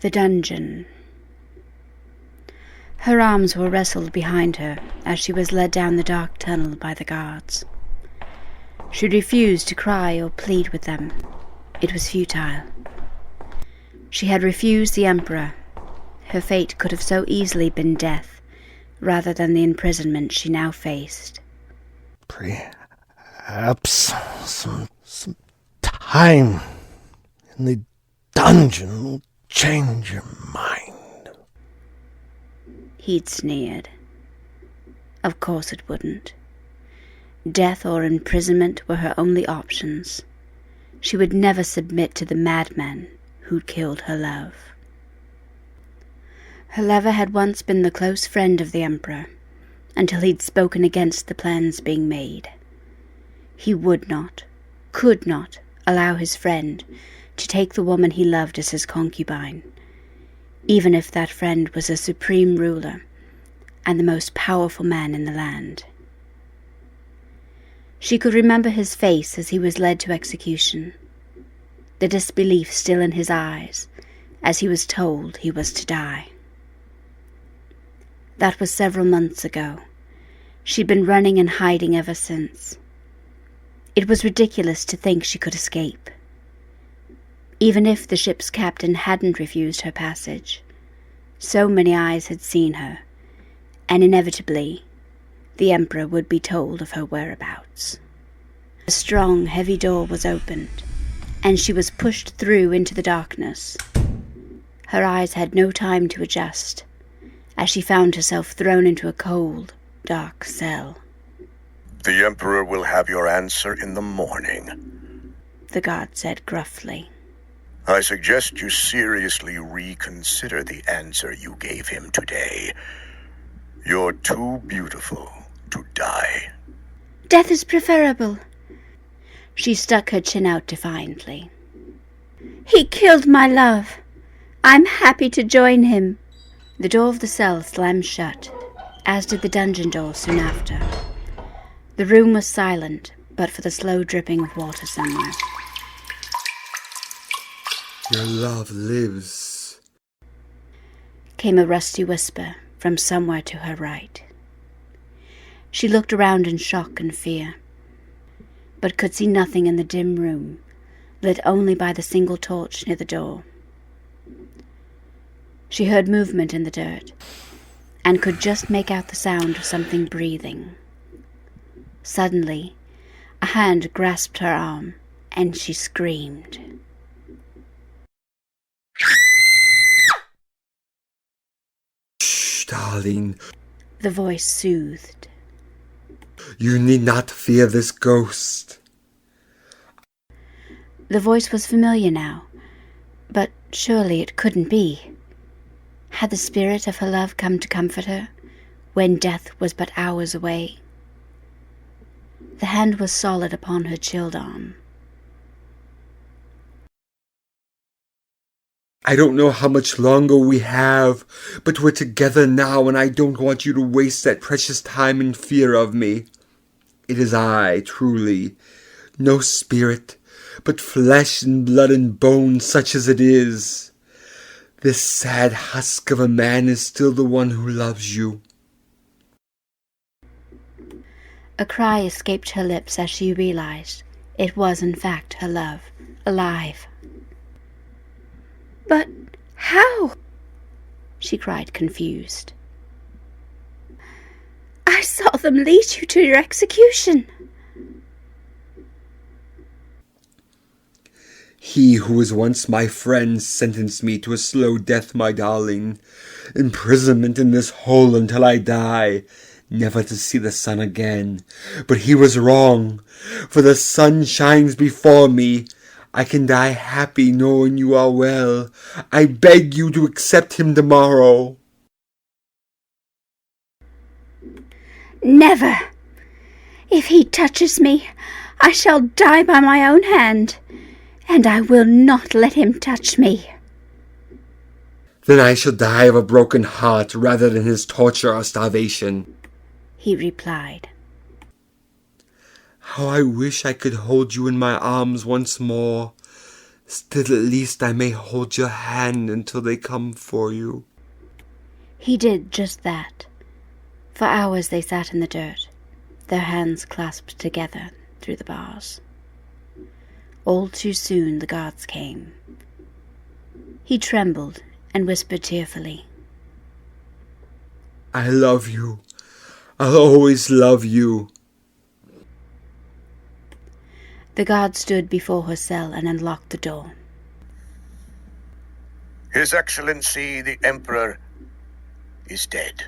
The dungeon. Her arms were wrestled behind her as she was led down the dark tunnel by the guards. She refused to cry or plead with them. It was futile. She had refused the Emperor. Her fate could have so easily been death, rather than the imprisonment she now faced. Perhaps some time in the dungeon will change your mind. He'd sneered. Of course it wouldn't. Death or imprisonment were her only options. She would never submit to the madman who'd killed her love. Her lover had once been the close friend of the Emperor, until he'd spoken against the plans being made. He would not, could not, allow his friend to take the woman he loved as his concubine, even if that friend was a supreme ruler and the most powerful man in the land. She could remember his face as he was led to execution, the disbelief still in his eyes as he was told he was to die. That was several months ago. She'd been running and hiding ever since. It was ridiculous to think she could escape. Even if the ship's captain hadn't refused her passage, so many eyes had seen her, and inevitably the Emperor would be told of her whereabouts. A strong, heavy door was opened, and she was pushed through into the darkness. Her eyes had no time to adjust, as she found herself thrown into a cold, dark cell. The Emperor will have your answer in the morning, the guard said gruffly. I suggest you seriously reconsider the answer you gave him today. You're too beautiful to die. Death is preferable. She stuck her chin out defiantly. He killed my love. I'm happy to join him. The door of the cell slammed shut, as did the dungeon door soon after. The room was silent, but for the slow dripping of water somewhere. Your love lives, came a rusty whisper from somewhere to her right. She looked around in shock and fear, but could see nothing in the dim room, lit only by the single torch near the door. She heard movement in the dirt, and could just make out the sound of something breathing. Suddenly, a hand grasped her arm, and she screamed. Shh, darling, the voice soothed. You need not fear this ghost. The voice was familiar now, but surely it couldn't be. Had the spirit of her love come to comfort her, when death was but hours away? The hand was solid upon her chilled arm. I don't know how much longer we have, but we're together now, and I don't want you to waste that precious time in fear of me. It is I, truly, no spirit, but flesh and blood and bone, such as it is. This sad husk of a man is still the one who loves you. A cry escaped her lips as she realized it was in fact her love, alive. But how? She cried, confused. I saw them lead you to your execution. He who was once my friend sentenced me to a slow death, my darling. Imprisonment in this hole until I die, never to see the sun again. But he was wrong, for the sun shines before me. I can die happy knowing you are well. I beg you to accept him tomorrow. Never. If he touches me, I shall die by my own hand, and I will not let him touch me. Then I shall die of a broken heart rather than his torture or starvation, he replied. How I wish I could hold you in my arms once more, Still, at least I may hold your hand until they come for you. He did just that. For hours they sat in the dirt, their hands clasped together through the bars. All too soon the guards came. He trembled and whispered tearfully, I love you. I'll always love you. The guard stood before her cell and unlocked the door. His Excellency the Emperor is dead.